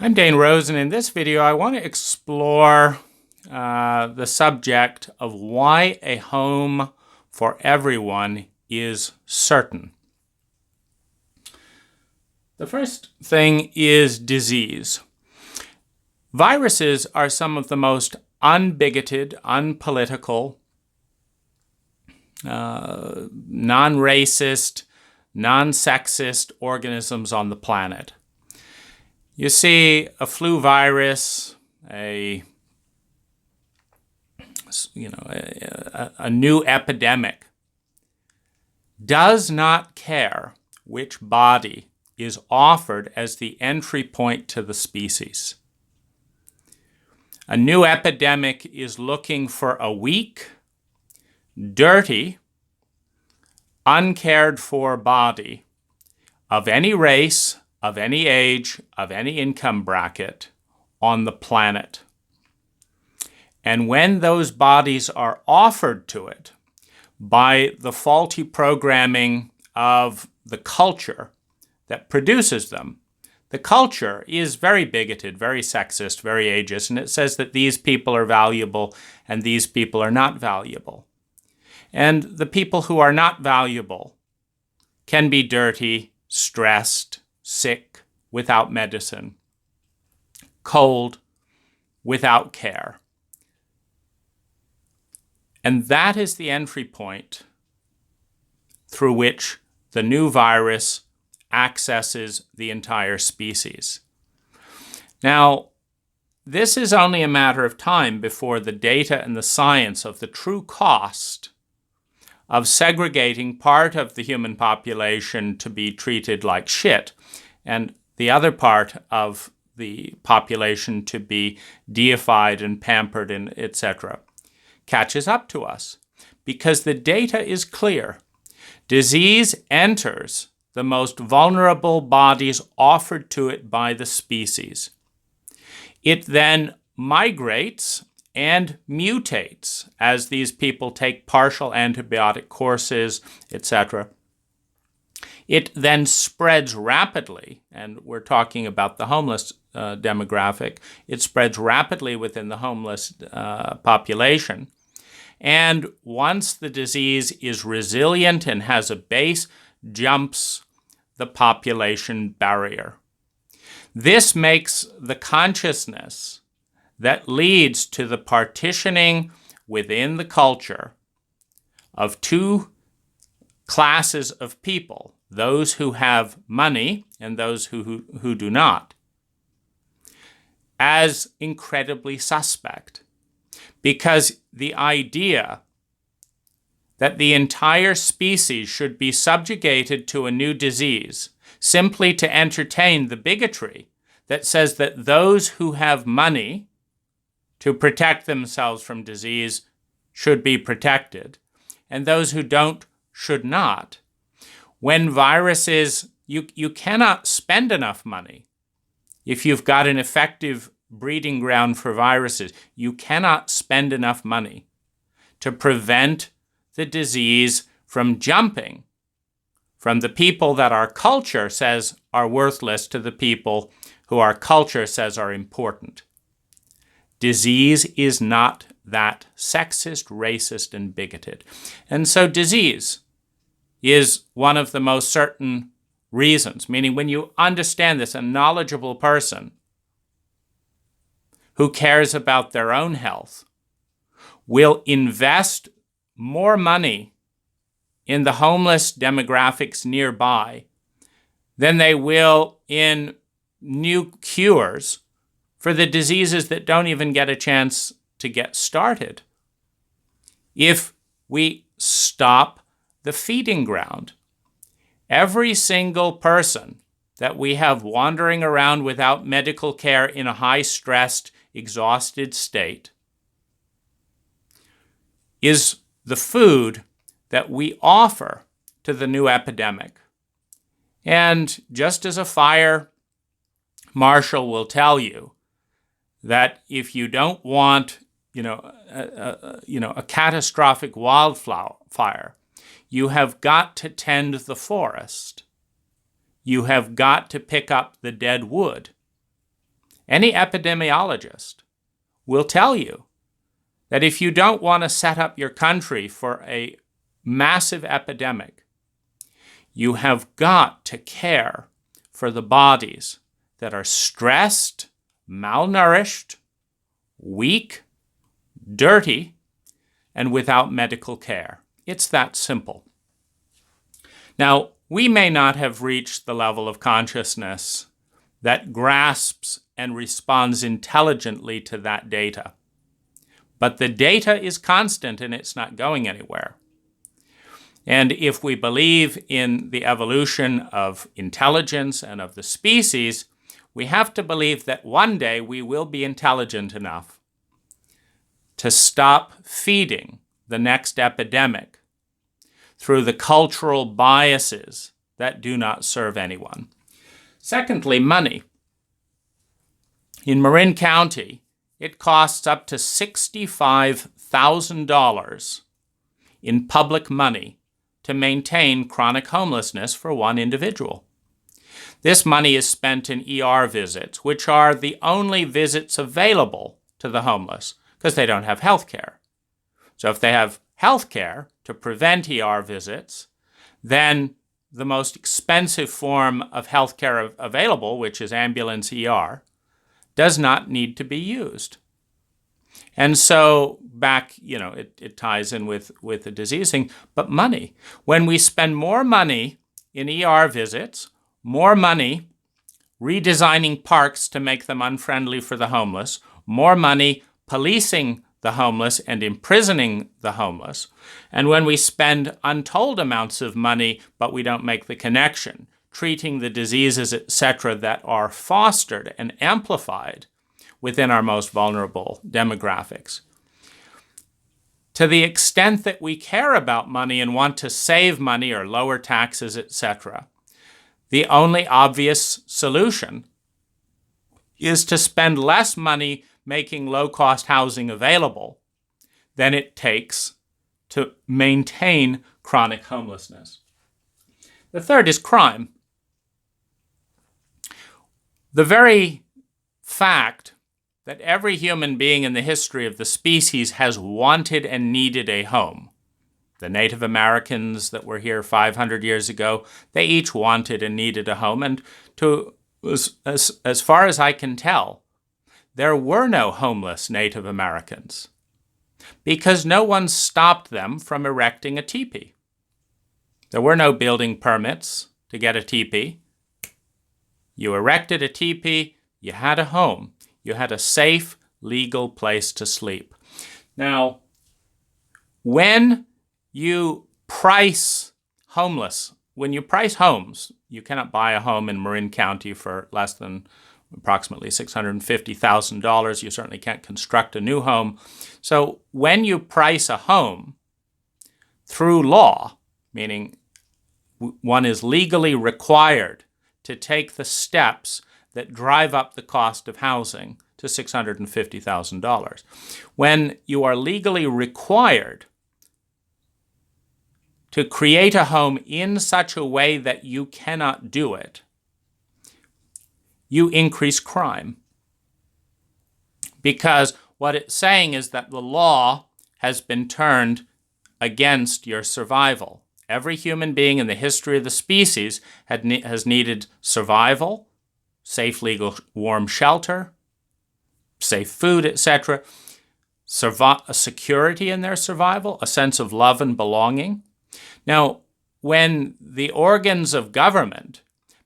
I'm Dane Rose, and in this video I want to explore the subject of why a home for everyone is certain. The first thing is disease. Viruses are some of the most unbigoted, unpolitical, non-racist, non-sexist organisms on the planet. You see, a flu virus, a new epidemic does not care which body is offered as the entry point to the species. A new epidemic is looking for a weak, dirty, uncared for body of any race, of any age, of any income bracket on the planet. And when those bodies are offered to it by the faulty programming of the culture that produces them, the culture is very bigoted, very sexist, very ageist, and it says that these people are valuable and these people are not valuable. And the people who are not valuable can be dirty, stressed, sick, without medicine, cold, without care. And that is the entry point through which the new virus accesses the entire species. Now, this is only a matter of time before the data and the science of the true cost of segregating part of the human population to be treated like shit and the other part of the population to be deified and pampered and etc. catches up to us, because the data is clear. Disease enters the most vulnerable bodies offered to it by the species. It then migrates and mutates as these people take partial antibiotic courses, etc. It then spreads rapidly, and we're talking about the homeless demographic. It spreads rapidly within the homeless population. And once the disease is resilient and has a base, jumps the population barrier. This makes the consciousness that leads to the partitioning within the culture of two classes of people, those who have money and those who do not, as incredibly suspect. Because the idea that the entire species should be subjugated to a new disease simply to entertain the bigotry that says that those who have money to protect themselves from disease should be protected, and those who don't should not. When viruses, you cannot spend enough money. If you've got an effective breeding ground for viruses, you cannot spend enough money to prevent the disease from jumping from the people that our culture says are worthless to the people who our culture says are important. Disease is not that sexist, racist, and bigoted. And so disease is one of the most certain reasons, meaning when you understand this, a knowledgeable person who cares about their own health will invest more money in the homeless demographics nearby than they will in new cures for the diseases that don't even get a chance to get started. If we stop the feeding ground, every single person that we have wandering around without medical care in a high-stressed, exhausted state is the food that we offer to the new epidemic. And just as a fire marshal will tell you that if you don't want, a catastrophic wildfire, you have got to tend the forest. You have got to pick up the dead wood. Any epidemiologist will tell you that if you don't want to set up your country for a massive epidemic, you have got to care for the bodies that are stressed, malnourished, weak, dirty, and without medical care. It's that simple. Now, we may not have reached the level of consciousness that grasps and responds intelligently to that data. But the data is constant and it's not going anywhere. And if we believe in the evolution of intelligence and of the species, we have to believe that one day we will be intelligent enough to stop feeding the next epidemic through the cultural biases that do not serve anyone. Secondly, money. In Marin County, it costs up to $65,000 in public money to maintain chronic homelessness for one individual. This money is spent in ER visits, which are the only visits available to the homeless because they don't have health care. So if they have health care to prevent ER visits, then the most expensive form of health care available, which is ambulance ER, does not need to be used. And so back, it ties in with the disease thing, but money. When we spend more money in ER visits, more money redesigning parks to make them unfriendly for the homeless, more money policing the homeless and imprisoning the homeless, and when we spend untold amounts of money, but we don't make the connection, treating the diseases, etc., that are fostered and amplified within our most vulnerable demographics. To the extent that we care about money and want to save money or lower taxes, etc., the only obvious solution is to spend less money making low-cost housing available than it takes to maintain chronic homelessness. The third is crime. The very fact that every human being in the history of the species has wanted and needed a home. The Native Americans that were here 500 years ago, they each wanted and needed a home. And as far as I can tell, there were no homeless Native Americans because no one stopped them from erecting a teepee. There were no building permits to get a teepee. You erected a teepee, you had a home. You had a safe, legal place to sleep. Now, when you price homes, you cannot buy a home in Marin County for less than approximately $650,000. You certainly can't construct a new home. So when you price a home through law, meaning one is legally required to take the steps that drive up the cost of housing to $650,000. When you are legally required to create a home in such a way that you cannot do it, you increase crime. Because what it's saying is that the law has been turned against your survival. Every human being in the history of the species has needed survival, safe, legal, warm shelter, safe food, etc., a security in their survival, a sense of love and belonging. Now, when the organs of government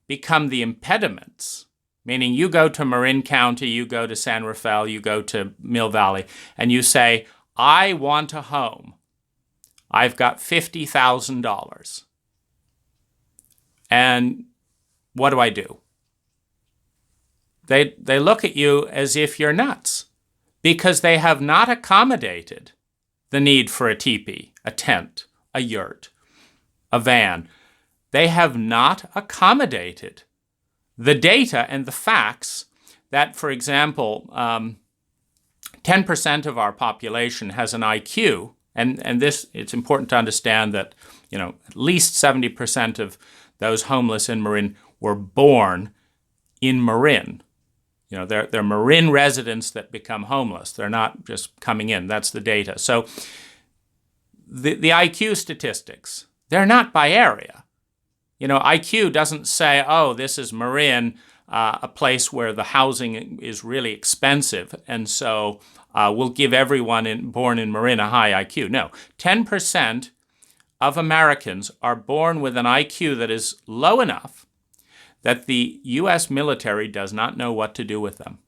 become the impediments, meaning you go to Marin County, you go to San Rafael, you go to Mill Valley, and you say, I want a home. I've got $50,000. And what do? They look at you as if you're nuts because they have not accommodated the need for a teepee, a tent, a yurt, a van. They have not accommodated the data and the facts that, for example, 10% of our population has an IQ, and this, it's important to understand that, at least 70% of those homeless in Marin were born in Marin. They're Marin residents that become homeless. They're not just coming in. That's the data. So the IQ statistics, they're not by area. IQ doesn't say, oh, this is Marin, a place where the housing is really expensive, and so we'll give everyone born in Marin a high IQ. No, 10% of Americans are born with an IQ that is low enough that the U.S. military does not know what to do with them.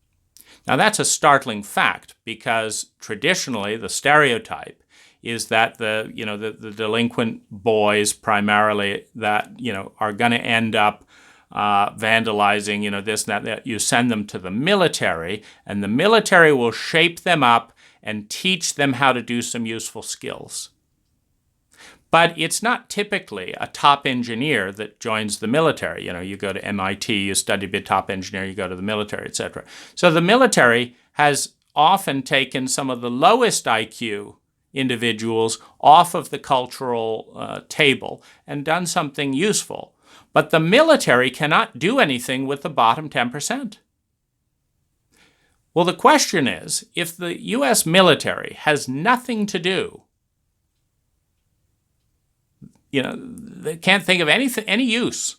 Now, that's a startling fact because traditionally the stereotype is that the delinquent boys primarily that, are going to end up vandalizing, this and that. You send them to the military, and the military will shape them up and teach them how to do some useful skills. But it's not typically a top engineer that joins the military. You go to MIT, you study to be a top engineer, you go to the military, etc. So the military has often taken some of the lowest IQ individuals off of the cultural table and done something useful. But the military cannot do anything with the bottom 10%. Well, the question is, if the U.S. military has nothing to do, they can't think of any use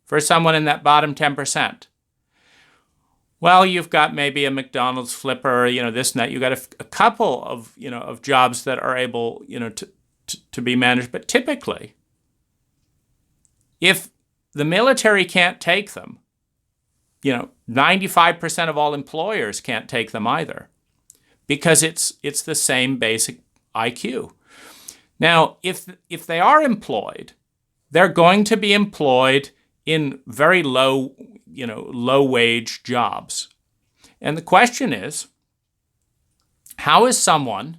for someone in that bottom 10%. Well, you've got maybe a McDonald's flipper, this and that. You've got a couple of, of jobs that are able, to be managed. But typically, if the military can't take them, 95% of all employers can't take them either, because it's the same basic IQ. Now, if they are employed, they're going to be employed in very low wage jobs. And the question is, how is someone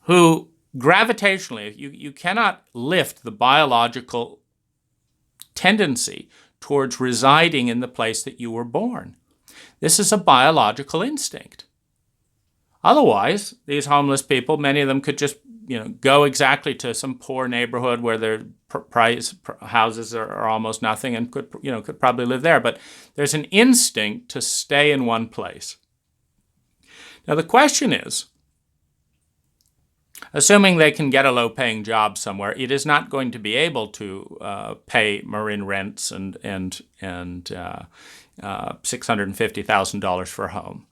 who gravitationally, you cannot lift the biological tendency towards residing in the place that you were born. This is a biological instinct. Otherwise, these homeless people, many of them could just go exactly to some poor neighborhood where their price houses are almost nothing and could probably live there. But there's an instinct to stay in one place. Now the question is, assuming they can get a low-paying job somewhere, it is not going to be able to pay Marin rents and $650,000 for a home.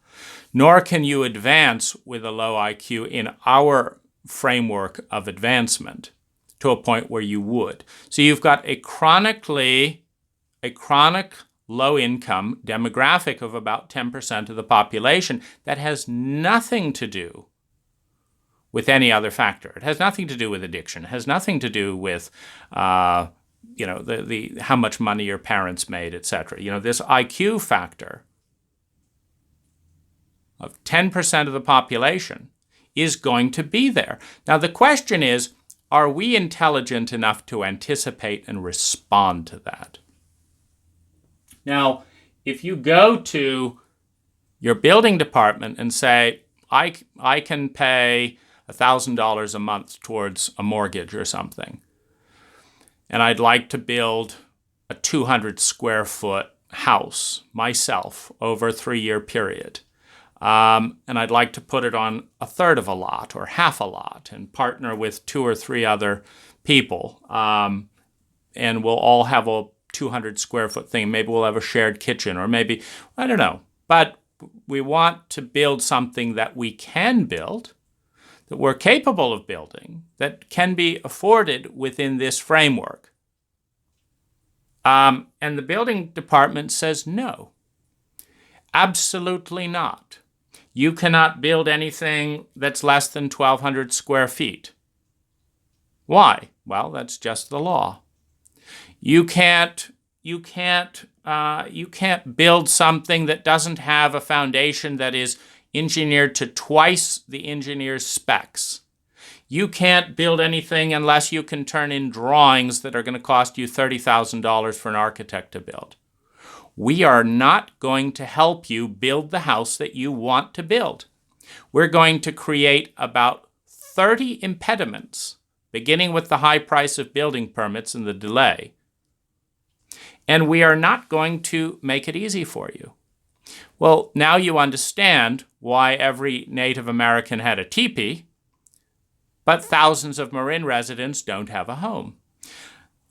Nor can you advance with a low IQ in our framework of advancement to a point where you would. So you've got a chronic low-income demographic of about 10% of the population that has nothing to do with any other factor. It has nothing to do with addiction. It has nothing to do with the how much money your parents made, etc. This IQ factor of 10% of the population is going to be there. Now the question is, are we intelligent enough to anticipate and respond to that? Now, if you go to your building department and say, I can pay $1,000 a month towards a mortgage or something, and I'd like to build a 200 square foot house myself over a 3-year period. And I'd like to put it on a third of a lot or half a lot and partner with 2 or 3 other people. And we'll all have a 200 square foot thing. Maybe we'll have a shared kitchen, or maybe, I don't know. But we want to build something that we can build, that we're capable of building, that can be afforded within this framework. And the building department says no, absolutely not. You cannot build anything that's less than 1,200 square feet. Why? Well, that's just the law. You can't build something that doesn't have a foundation that is engineered to twice the engineer's specs. You can't build anything unless you can turn in drawings that are going to cost you $30,000 for an architect to build. We are not going to help you build the house that you want to build. We're going to create about 30 impediments, beginning with the high price of building permits and the delay. And we are not going to make it easy for you. Well, now you understand why every Native American had a teepee, but thousands of Marin residents don't have a home.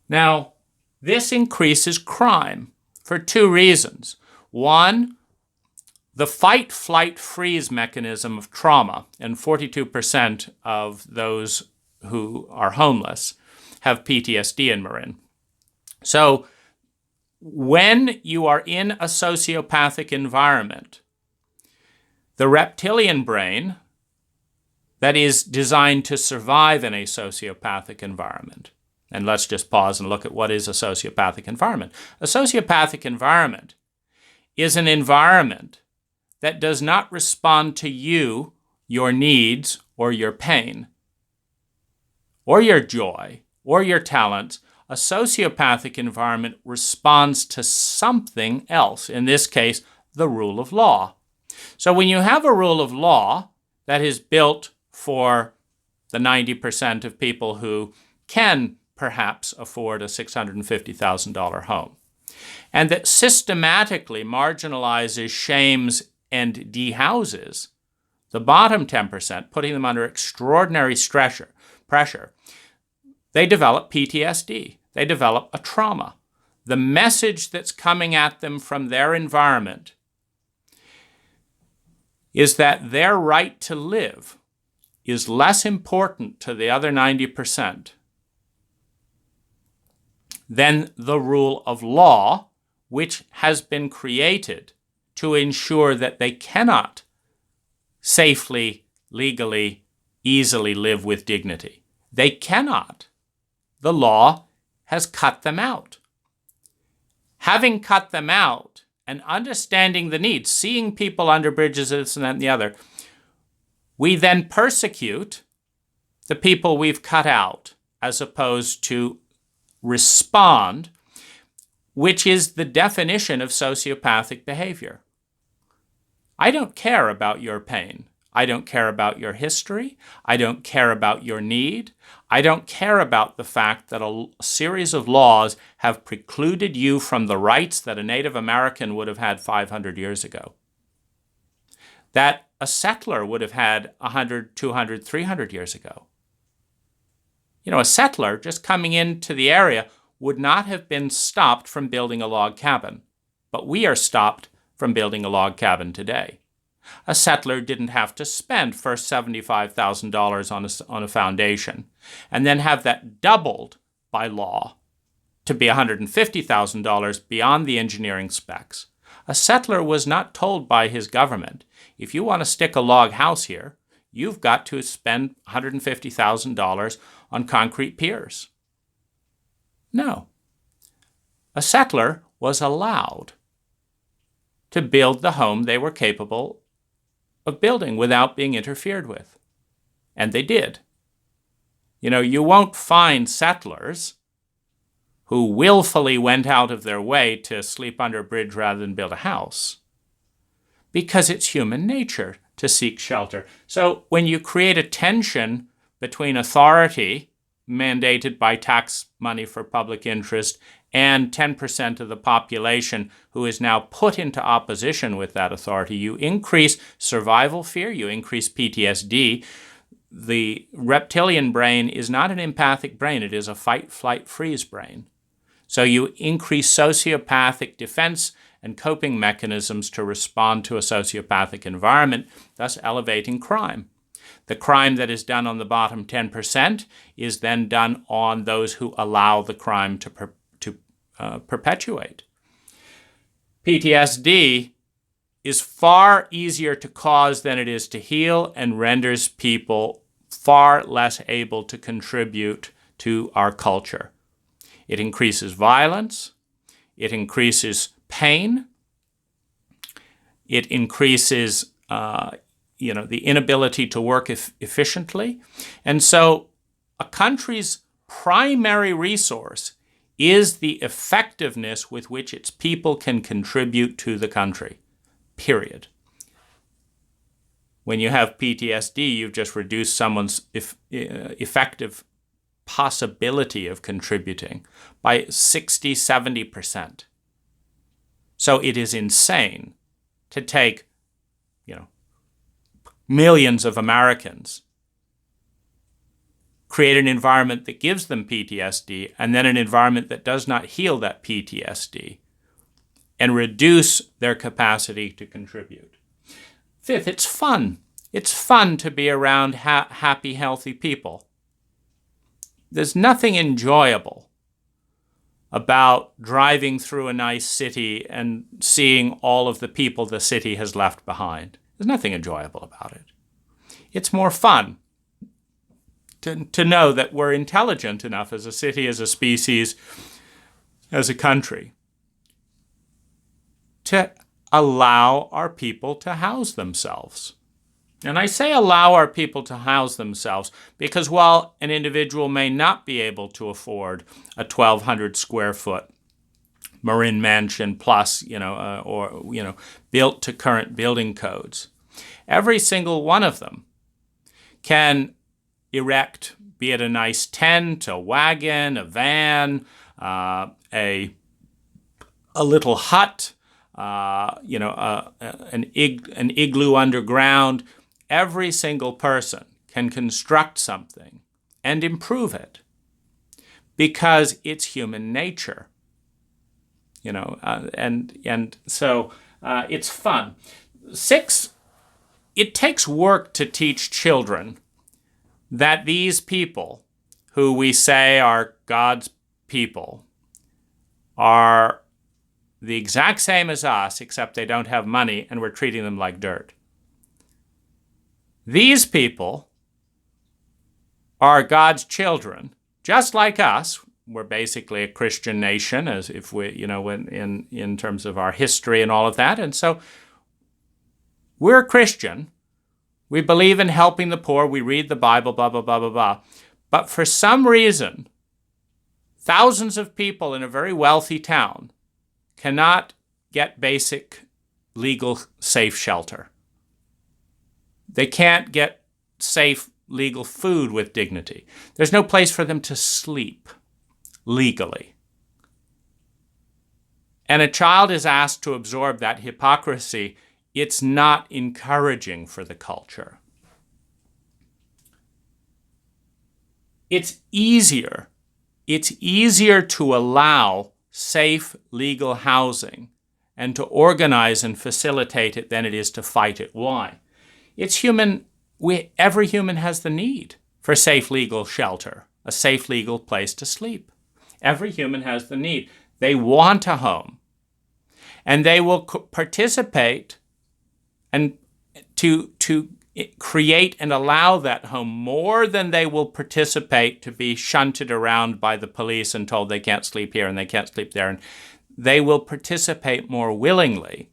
Now, this increases crime for two reasons. One, the fight, flight, freeze mechanism of trauma, and 42% of those who are homeless have PTSD in Marin. So when you are in a sociopathic environment, the reptilian brain that is designed to survive in a sociopathic environment, and let's just pause and look at what is a sociopathic environment. A sociopathic environment is an environment that does not respond to you, your needs, or your pain, or your joy, or your talents. A sociopathic environment responds to something else, in this case, the rule of law. So when you have a rule of law that is built for the 90% of people who can perhaps afford a $650,000 home, and that systematically marginalizes, shames, and dehouses the bottom 10%, putting them under extraordinary pressure, they develop PTSD. They develop a trauma. The message that's coming at them from their environment is that their right to live is less important to the other 90% than the rule of law, which has been created to ensure that they cannot safely, legally, easily live with dignity. They cannot. The law has cut them out. Having cut them out and understanding the needs, seeing people under bridges, this and that and the other, we then persecute the people we've cut out as opposed to respond, which is the definition of sociopathic behavior. I don't care about your pain. I don't care about your history. I don't care about your need. I don't care about the fact that a series of laws have precluded you from the rights that a Native American would have had 500 years ago, that a settler would have had 100, 200, 300 years ago. You know, a settler just coming into the area would not have been stopped from building a log cabin, but we are stopped from building a log cabin today. A settler didn't have to spend first $75,000 on a foundation and then have that doubled by law to be $150,000 beyond the engineering specs. A settler was not told by his government, if you want to stick a log house here, you've got to spend $150,000 on concrete piers. No. A settler was allowed to build the home they were capable of building without being interfered with. And they did. You know, you won't find settlers who willfully went out of their way to sleep under a bridge rather than build a house, because it's human nature to seek shelter. So when you create a tension between authority mandated by tax money for public interest and 10% of the population who is now put into opposition with that authority, you increase survival fear, you increase PTSD. The reptilian brain is not an empathic brain, it is a fight, flight, freeze brain. So you increase sociopathic defense and coping mechanisms to respond to a sociopathic environment, thus elevating crime. The crime that is done on the bottom 10% is then done on those who allow the crime to perpetuate. PTSD is far easier to cause than it is to heal and renders people far less able to contribute to our culture. It increases violence, it increases pain, it increases the inability to work efficiently. And so a country's primary resource is the effectiveness with which its people can contribute to the country, period. When you have PTSD, you've just reduced someone's effective possibility of contributing by 60, 70%. So it is insane to take, millions of Americans, create an environment that gives them PTSD, and then an environment that does not heal that PTSD, and reduce their capacity to contribute. Fifth, it's fun. It's fun to be around happy, healthy people. There's nothing enjoyable about driving through a nice city and seeing all of the people the city has left behind. There's nothing enjoyable about it. It's more fun to know that we're intelligent enough as a city, as a species, as a country, to allow our people to house themselves. And I say allow our people to house themselves because while an individual may not be able to afford a 1,200 square foot Marin Mansion plus, built to current building codes, every single one of them can erect, be it a nice tent, a wagon, a van, a little hut, an igloo underground. Every single person can construct something and improve it because it's human nature. So it's fun. 6, it takes work to teach children that these people, who we say are God's people, are the exact same as us, except they don't have money and we're treating them like dirt. These people are God's children, just like us. We're basically a Christian nation, as if we, in terms of our history and all of that. And so we're Christian. We believe in helping the poor. We read the Bible, blah, blah, blah, blah, blah. But for some reason, thousands of people in a very wealthy town cannot get basic, legal, safe shelter. They can't get safe, legal food with dignity. There's no place for them to sleep legally. And a child is asked to absorb that hypocrisy. It's not encouraging for the culture. It's easier to allow safe, legal housing and to organize and facilitate it than it is to fight it. Why? It's human. Every human has the need for safe, legal shelter, a safe, legal place to sleep. Every human has the need. They want a home. And they will participate and to create and allow that home more than they will participate to be shunted around by the police and told they can't sleep here and they can't sleep there. And they will participate more willingly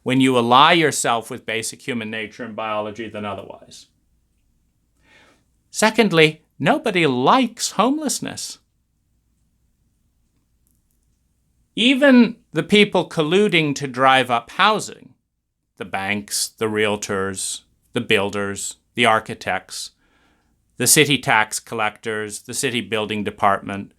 when you ally yourself with basic human nature and biology than otherwise. Secondly, nobody likes homelessness. Even the people colluding to drive up housing, the banks, the realtors, the builders, the architects, the city tax collectors, the city building department,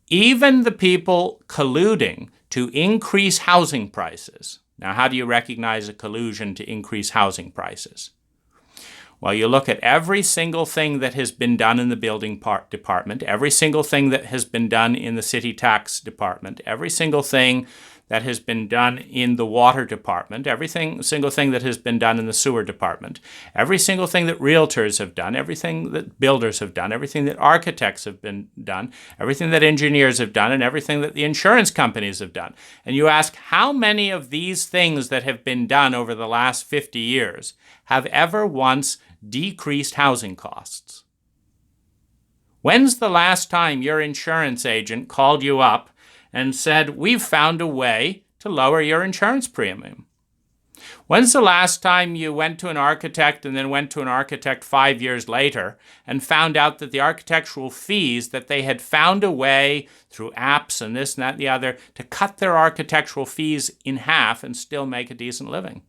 even the people colluding to increase housing prices. Now, how do you recognize a collusion to increase housing prices? Well, you look at every single thing that has been done in the building department, every single thing that has been done in the city tax department, every single thing that has been done in the water department, single thing that has been done in the sewer department, every single thing that realtors have done, everything that builders have done, everything that architects have been done, everything that engineers have done, and everything that the insurance companies have done. And you ask how many of these things that have been done over the last 50 years have ever once decreased housing costs? When's the last time your insurance agent called you up and said, we've found a way to lower your insurance premium? When's the last time you went to an architect and then went to an architect 5 years later and found out that the architectural fees, that they had found a way through apps and this and that and the other to cut their architectural fees in half and still make a decent living?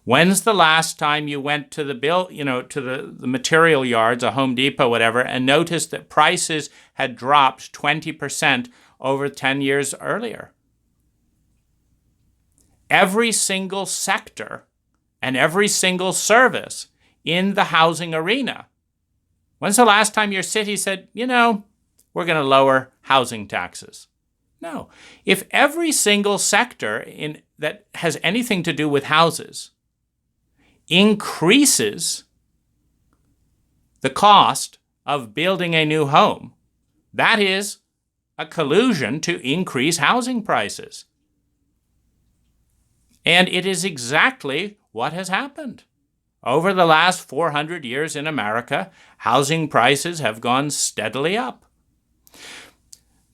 When's the last time you went to the material yards, a Home Depot, whatever, and noticed that prices had dropped 20% over 10 years earlier? every single sector and every single service in the housing arena. When's the last time your city said, we're going to lower housing taxes? No. If every single sector that has anything to do with houses increases the cost of building a new home, that is a collusion to increase housing prices. And it is exactly what has happened. Over the last 400 years in America, housing prices have gone steadily up.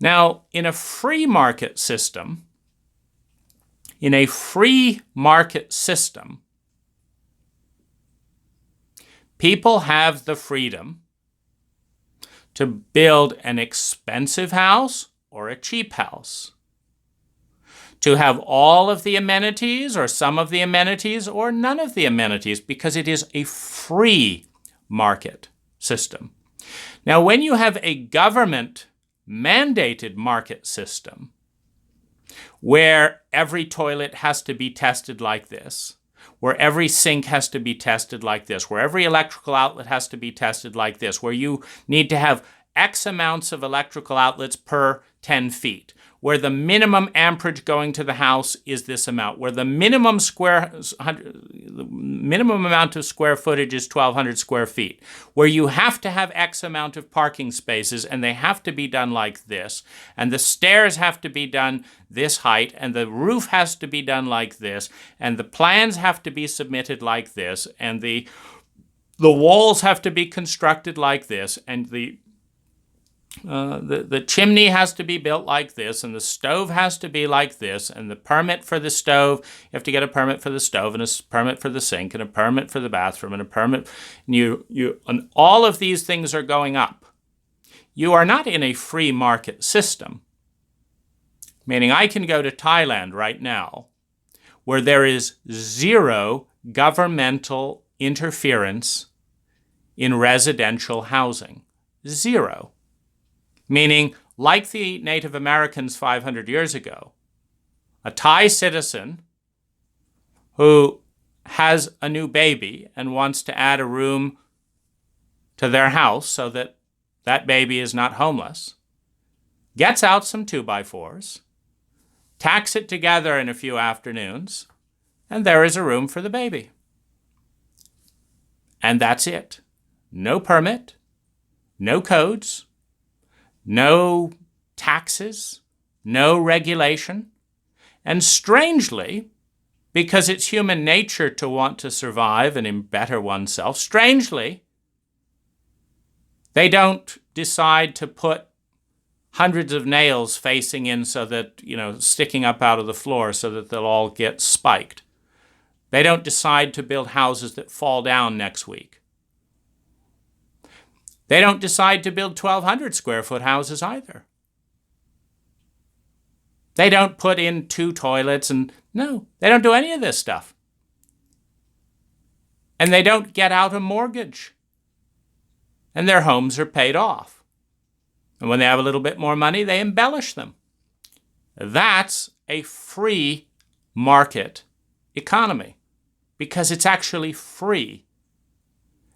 Now, in a free market system, people have the freedom to build an expensive house or a cheap house, to have all of the amenities or some of the amenities or none of the amenities, because it is a free market system. Now, when you have a government-mandated market system where every toilet has to be tested like this, where every sink has to be tested like this, where every electrical outlet has to be tested like this, where you need to have X amounts of electrical outlets per 10 feet, where the minimum amperage going to the house is this amount, where the minimum amount of square footage is 1,200 square feet, where you have to have X amount of parking spaces and they have to be done like this, and the stairs have to be done this height, and the roof has to be done like this, and the plans have to be submitted like this, and the walls have to be constructed like this, and the chimney has to be built like this, and the stove has to be like this, and the permit for the stove, you have to get a permit for the stove, and a permit for the sink, and a permit for the bathroom, and a permit, and all of these things are going up. You are not in a free market system, meaning I can go to Thailand right now, where there is zero governmental interference in residential housing. Zero. Meaning, like the Native Americans 500 years ago, a Thai citizen who has a new baby and wants to add a room to their house so that that baby is not homeless, gets out some 2x4s, tacks it together in a few afternoons, and there is a room for the baby. And that's it. No permit, no codes, no taxes, no regulation. And strangely, because it's human nature to want to survive and better oneself, strangely, they don't decide to put hundreds of nails facing in so that, sticking up out of the floor so that they'll all get spiked. They don't decide to build houses that fall down next week. They don't decide to build 1,200 square foot houses either. They don't put in 2 toilets no, they don't do any of this stuff. And they don't get out a mortgage. And their homes are paid off. And when they have a little bit more money, they embellish them. That's a free market economy because it's actually free.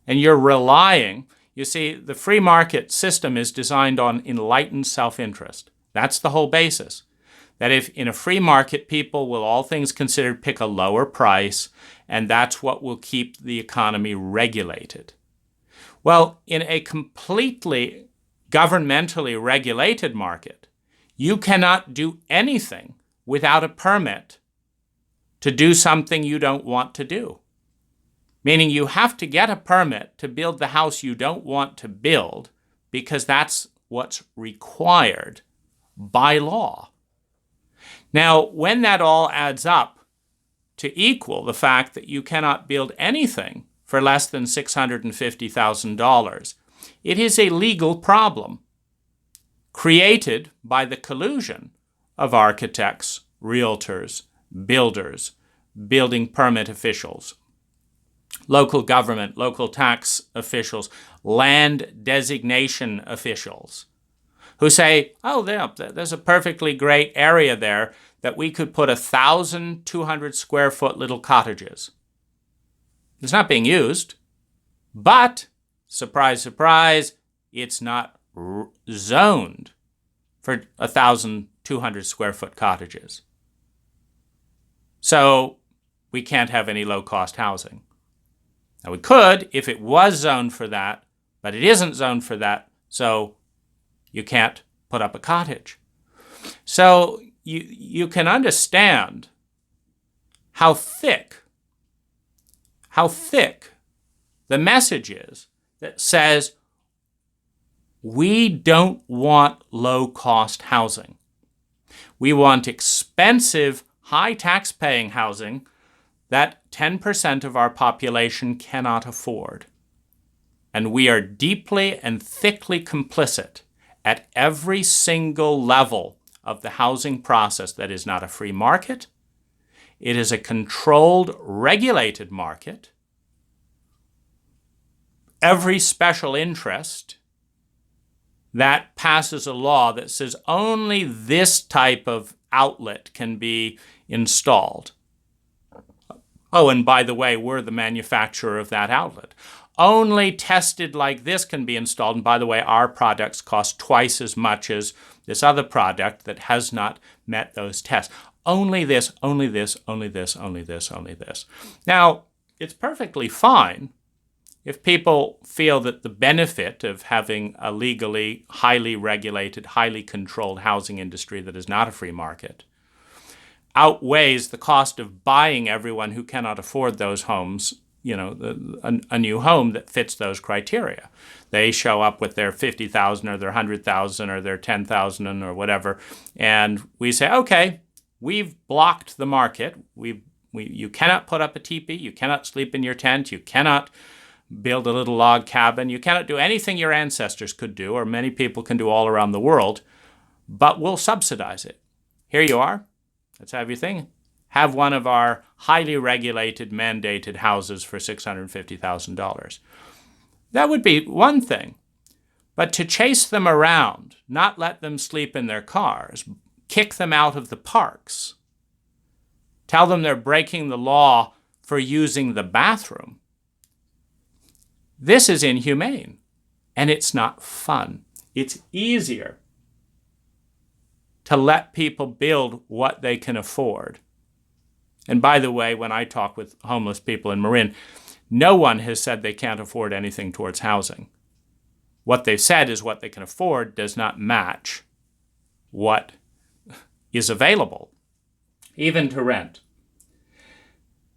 And you're relying. You see, the free market system is designed on enlightened self-interest. That's the whole basis. That if in a free market, people will, all things considered, pick a lower price, and that's what will keep the economy regulated. Well, in a completely governmentally regulated market, you cannot do anything without a permit to do something you don't want to do. Meaning you have to get a permit to build the house you don't want to build because that's what's required by law. Now, when that all adds up to equal the fact that you cannot build anything for less than $650,000, it is a legal problem created by the collusion of architects, realtors, builders, building permit officials, local government, local tax officials, land designation officials, who say, oh, there's a perfectly great area there that we could put 1,200 square foot little cottages. It's not being used, but, surprise, surprise, it's not zoned for 1,200 square foot cottages. So we can't have any low-cost housing. Now we could if it was zoned for that, but it isn't zoned for that, so you can't put up a cottage. So you can understand how thick the message is that says we don't want low-cost housing. We want expensive, high tax-paying housing that 10% of our population cannot afford. And we are deeply and thickly complicit at every single level of the housing process that is not a free market. It is a controlled, regulated market. Every special interest that passes a law that says only this type of outlet can be installed. Oh, and by the way, we're the manufacturer of that outlet. Only tested like this can be installed. And by the way, our products cost twice as much as this other product that has not met those tests. Only this, only this, only this, only this, only this. Now, it's perfectly fine if people feel that the benefit of having a legally, highly regulated, highly controlled housing industry that is not a free market outweighs the cost of buying everyone who cannot afford those homes, a new home that fits those criteria. They show up with their 50,000 or their 100,000 or their 10,000 or whatever, and we say, okay, we've blocked the market. You cannot put up a teepee. You cannot sleep in your tent. You cannot build a little log cabin. You cannot do anything your ancestors could do, or many people can do all around the world, but we'll subsidize it. Here you are. Let's have your thing. Have one of our highly regulated, mandated houses for $650,000. That would be one thing. But to chase them around, not let them sleep in their cars, kick them out of the parks, tell them they're breaking the law for using the bathroom, this is inhumane, and it's not fun. It's easier to let people build what they can afford. And by the way, when I talk with homeless people in Marin, no one has said they can't afford anything towards housing. What they've said is what they can afford does not match what is available, even to rent.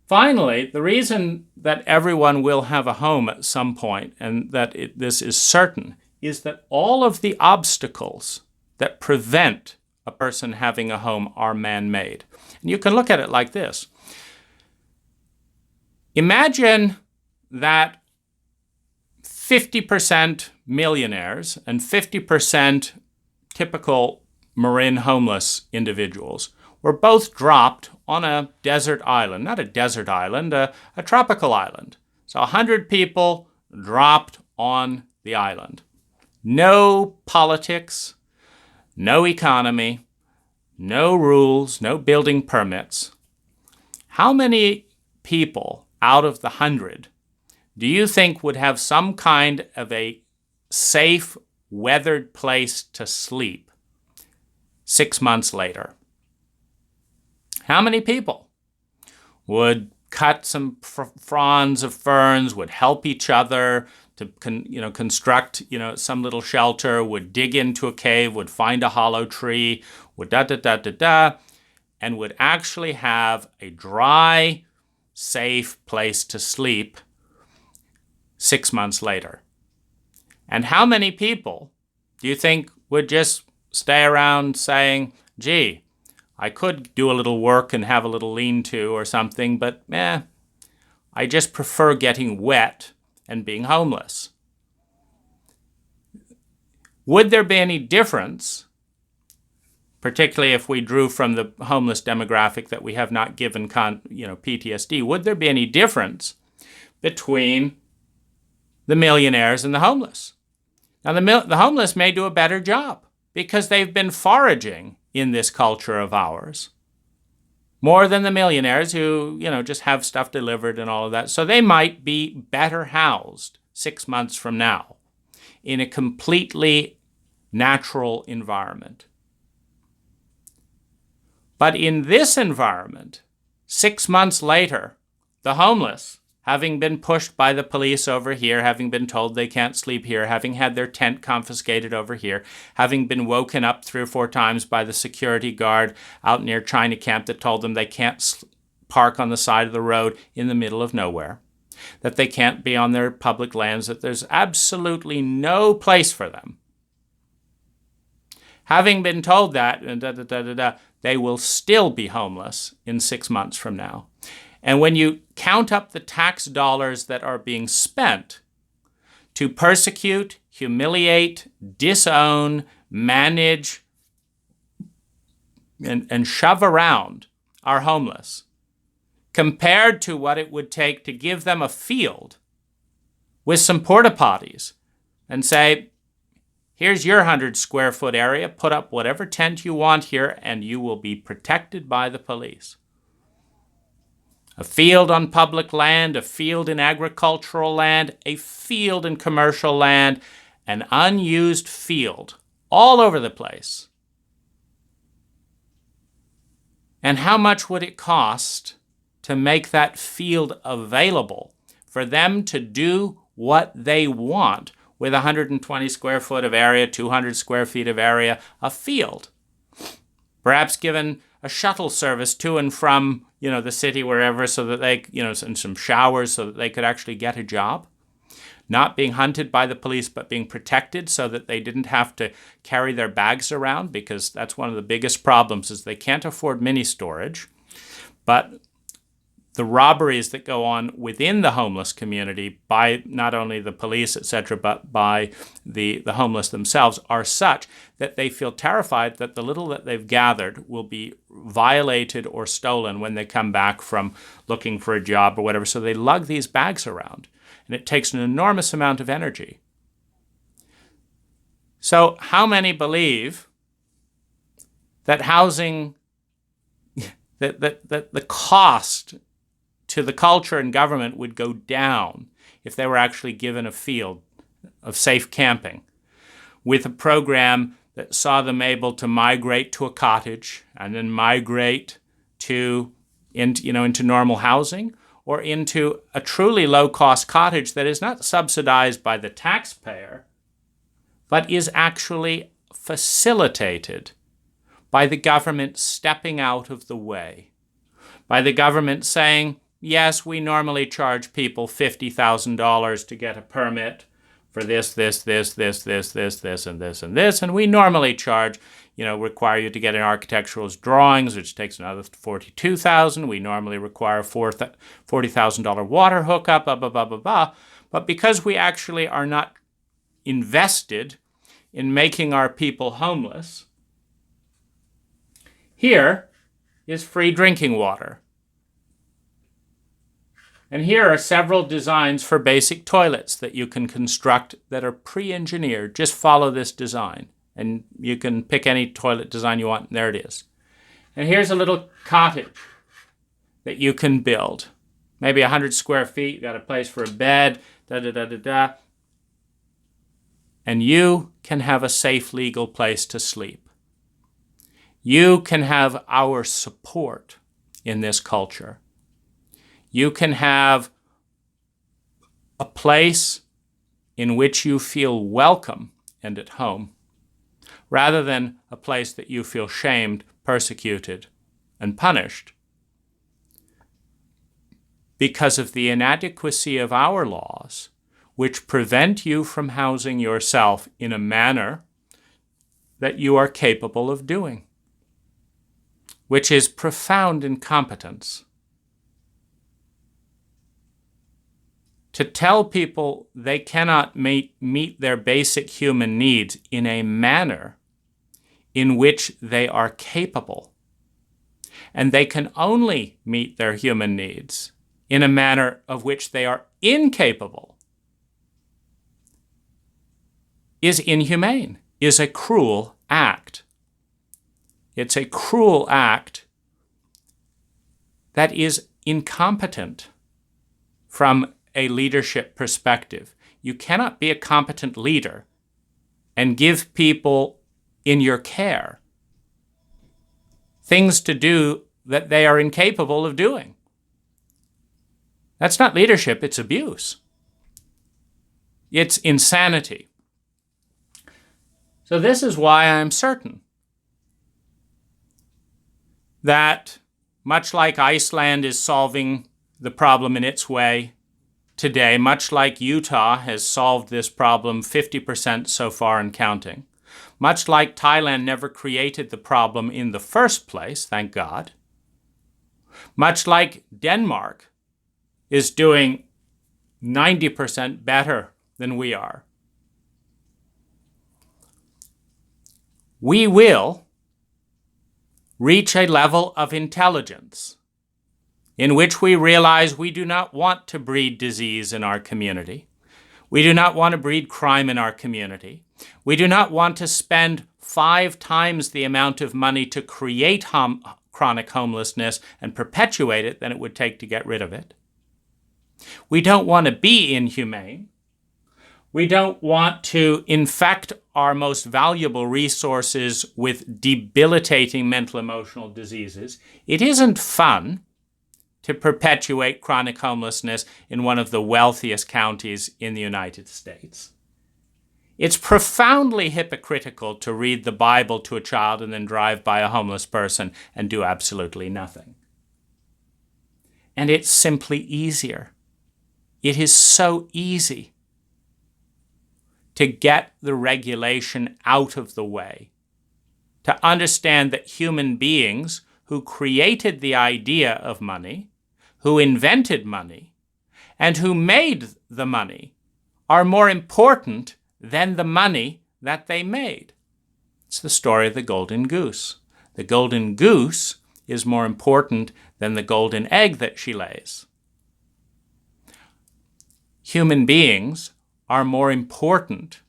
Finally, the reason that everyone will have a home at some point, and that this is certain, is that all of the obstacles that prevent a person having a home are man-made. And you can look at it like this. Imagine that 50% millionaires and 50% typical Marin homeless individuals were both dropped on a desert island. Not a desert island, a tropical island. So 100 people dropped on the island. No politics, no economy, no rules, no building permits. How many people out of the 100 do you think would have some kind of a safe, weathered place to sleep 6 months later? How many people would cut some fronds of ferns, would help each other to construct some little shelter, would dig into a cave, would find a hollow tree, would and would actually have a dry, safe place to sleep 6 months later? And how many people do you think would just stay around saying, gee, I could do a little work and have a little lean-to or something, but I just prefer getting wet and being homeless? Would there be any difference, particularly if we drew from the homeless demographic that we have not given PTSD, would there be any difference between the millionaires and the homeless? Now, the homeless may do a better job because they've been foraging in this culture of ours. more than the millionaires who, just have stuff delivered and all of that. So they might be better housed 6 months from now in a completely natural environment. But in this environment, 6 months later, the homeless, having been pushed by the police over here, having been told they can't sleep here, having had their tent confiscated over here, having been woken up 3 or 4 times by the security guard out near China Camp that told them they can't park on the side of the road in the middle of nowhere, that they can't be on their public lands, that there's absolutely no place for them. Having been told that, they will still be homeless in 6 months from now. And when you count up the tax dollars that are being spent to persecute, humiliate, disown, manage, and shove around our homeless, compared to what it would take to give them a field with some porta potties and say, here's your 100 square foot area, put up whatever tent you want here, and you will be protected by the police. A field on public land, a field in agricultural land, a field in commercial land, an unused field all over the place. And how much would it cost to make that field available for them to do what they want with 120 square foot of area, 200 square feet of area, a field? Perhaps given a shuttle service to and from, the city, wherever, so that they, and some showers so that they could actually get a job. Not being hunted by the police, but being protected so that they didn't have to carry their bags around, because that's one of the biggest problems is they can't afford mini storage. But the robberies that go on within the homeless community by not only the police, etc., but by the homeless themselves are such that they feel terrified that the little that they've gathered will be violated or stolen when they come back from looking for a job or whatever. So they lug these bags around, and it takes an enormous amount of energy. So how many believe that housing, that the cost to the culture and government would go down if they were actually given a field of safe camping with a program that saw them able to migrate to a cottage and then migrate into normal housing, or into a truly low-cost cottage that is not subsidized by the taxpayer, but is actually facilitated by the government stepping out of the way, by the government saying, yes, we normally charge people $50,000 to get a permit for this, and this, and we normally charge, require you to get an architectural drawings, which takes another $42,000. We normally require $40,000 water hookup, blah, blah, blah, blah, blah. But because we actually are not invested in making our people homeless, here is free drinking water. And here are several designs for basic toilets that you can construct that are pre-engineered. Just follow this design, and you can pick any toilet design you want, and there it is. And here's a little cottage that you can build. Maybe 100 square feet, got a place for a bed, and you can have a safe, legal place to sleep. You can have our support in this culture. You can have a place in which you feel welcome and at home, rather than a place that you feel shamed, persecuted, and punished because of the inadequacy of our laws, which prevent you from housing yourself in a manner that you are capable of doing, which is profound incompetence. To tell people they cannot meet their basic human needs in a manner in which they are capable, and they can only meet their human needs in a manner of which they are incapable, is inhumane, is a cruel act. It's a cruel act that is incompetent from a leadership perspective. You cannot be a competent leader and give people in your care things to do that they are incapable of doing. That's not leadership, it's abuse. It's insanity. So this is why I'm certain that, much like Iceland is solving the problem in its way today, much like Utah has solved this problem 50% so far and counting, much like Thailand never created the problem in the first place, thank God, much like Denmark is doing 90% better than we are, we will reach a level of intelligence in which we realize we do not want to breed disease in our community. We do not want to breed crime in our community. We do not want to spend 5 times the amount of money to create chronic homelessness and perpetuate it than it would take to get rid of it. We don't want to be inhumane. We don't want to infect our most valuable resources with debilitating mental emotional diseases. It isn't fun to perpetuate chronic homelessness in one of the wealthiest counties in the United States. It's profoundly hypocritical to read the Bible to a child and then drive by a homeless person and do absolutely nothing. And it's simply easier. It is so easy to get the regulation out of the way, to understand that human beings who created the idea of money, who invented money, and who made the money are more important than the money that they made. It's the story of the Golden Goose. The Golden Goose is more important than the golden egg that she lays. Human beings are more important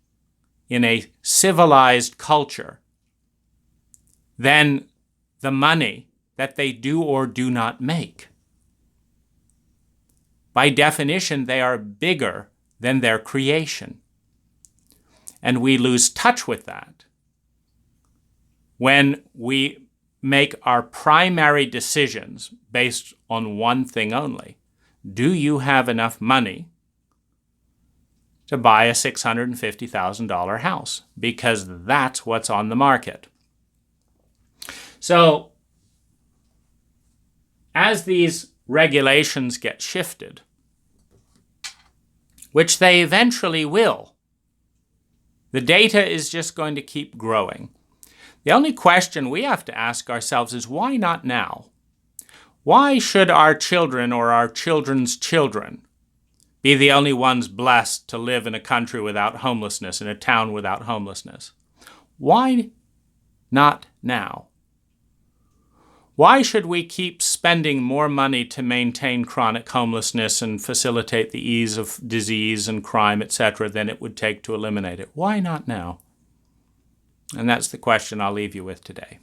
in a civilized culture than the money that they do or do not make. By definition, they are bigger than their creation. And we lose touch with that when we make our primary decisions based on one thing only. Do you have enough money to buy a $650,000 house? Because that's what's on the market. So, as these regulations get shifted, which they eventually will, the data is just going to keep growing. The only question we have to ask ourselves is, why not now? Why should our children or our children's children be the only ones blessed to live in a country without homelessness, in a town without homelessness? Why not now? Why should we keep spending more money to maintain chronic homelessness and facilitate the ease of disease and crime, etc., than it would take to eliminate it? Why not now? And that's the question I'll leave you with today.